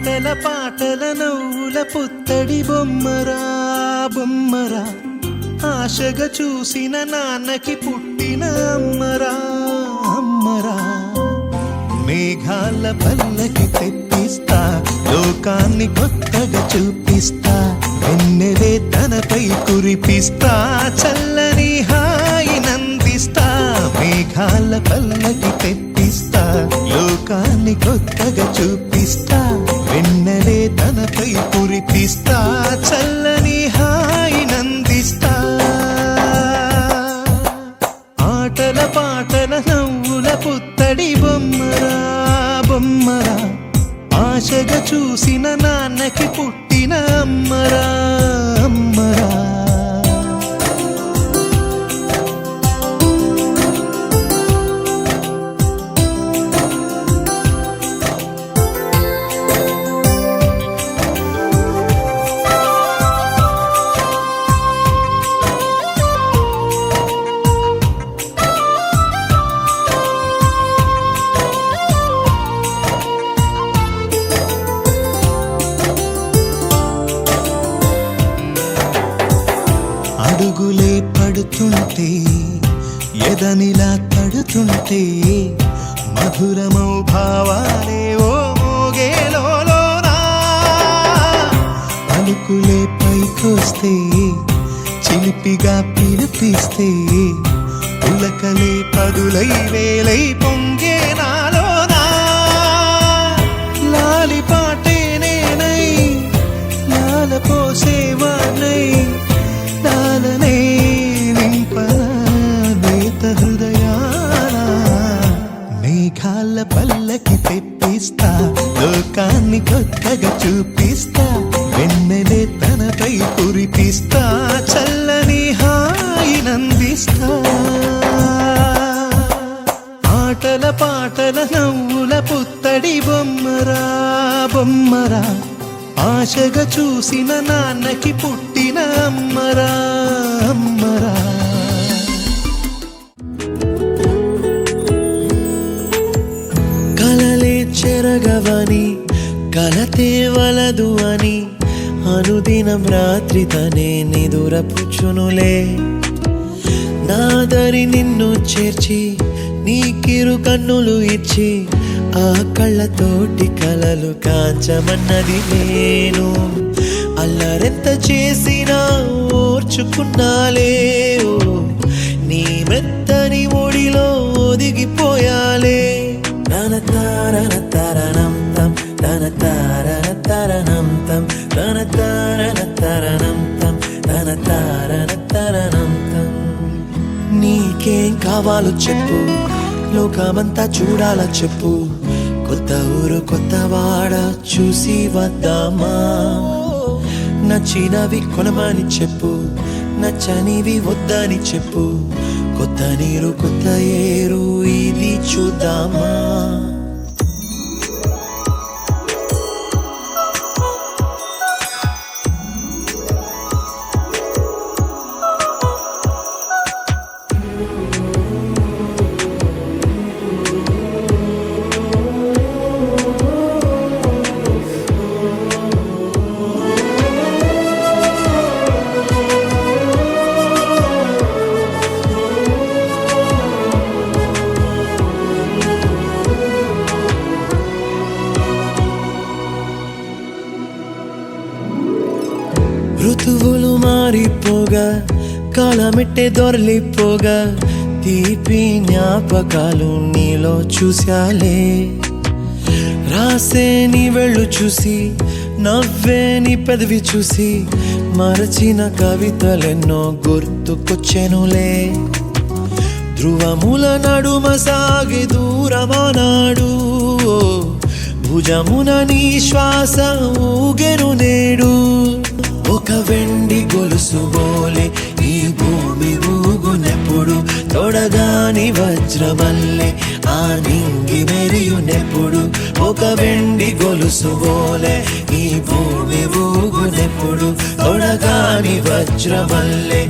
ఆటల పాటల నవ్వుల పుత్తడి బొమ్మరా బొమ్మరా, ఆశగా చూసిన నాన్నకి పుట్టిన అమ్మరా అమ్మరా. మేఘాల పల్లకి తెప్పిస్తా, లోకాన్ని కొత్తగా చూపిస్తా, వెన్నెలే తనపై కురిపిస్తా, చల్లని హాయి నందిస్తా. మేఘాల పల్లకి తెప్పిస్తా, లోకాన్ని కొత్తగా చూపిస్తా, వెన్నెలే తనపై కురిపిస్తా, చల్లని హాయి నందిస్తా. ఆటల పాటల నవ్వుల పుత్తడి బొమ్మరా బొమ్మరా, ఆశగా చూసిన నాన్నకి పుట్టిన అమ్మరా అమ్మరా. అడుగులే పడుతుంటే ఎదనిలా తడుతుంటే, మధురమౌ భావాలే ఓ మోగేలోనా. పలుకులే పైకొస్తే చిలిపిగా పిలిపిస్తే, పులకలే పదులై వేలై పొంగే నాలోనా. లాలి పాటే నేనై లాల పోసేవాణ్ణై, నాలనే నింపనా నేత హృదయాన. మేఘాల పల్లకి తెప్పిస్తా, లోకాన్ని కొత్తగా చూపిస్తా, వెన్నెలే తనపై కురిపిస్తా, చల్లని హాయి నందిస్తా. ఆటల పాటల నవ్వుల పుత్తడి బొమ్మరా బొమ్మరా, ఆశగా చూసిన నాన్నకి పుట్టిన అమ్మరా అమ్మరా. కలలే చెరగవని కలతే వలదు అని, అనుదినం రాత్రి తనే నిదురపుచ్చునులే. నాదరి నిన్ను చేర్చి నీకిరు కన్నులు ఇచ్చి, ఆ కళ్ళతోటి కలలు కాంచమన్నది నేను. అల్లరెంత చేసినా ఓర్చుకున్నాలే, నీ మెత్తని ఒడిలో ఒదిగిపోయాలే. తన తారన తరణం తం, తన తారన తరణం తం, తన తారన తరణం తం, తన తారన తరణం తం. నీకేం కావాలో చెప్పు, లోకమంతా చూడాల చెప్పు, కొత్త ఊరు కొత్త వాడ చూసి వద్దామా. నచ్చినవి కొనమని చెప్పు, నచ్చనివి వద్దని చెప్పు, కొత్త నీరు కొత్త ఏరు ఇది చూద్దామా. ఋతువులు మారిపోగా, కాలమిట్టే దొరలిపోగా, తీపి జ్ఞాపకాలు నీలో చూశాలే. రాసే నీ వెళ్ళు చూసి, నవ్వే నీ పెదవి చూసి, మరచిన కవితలెన్నో గుర్తుకొచ్చెనులే. ధ్రువముల నడుమ సాగి దూరమానాడు, భుజమున నీ శ్వాస ఊగెను నేడు. ఒక వెండి గొలుసు బోలే ఈ భూమి ఊగునెప్పుడు, తొడగాని వజ్రమల్లె ఆ నింగి మెరియునెప్పుడు. ఒక వెండి గొలుసు బోలే ఈ భూమి ఊగునెప్పుడు, తొడగాని వజ్రమల్లె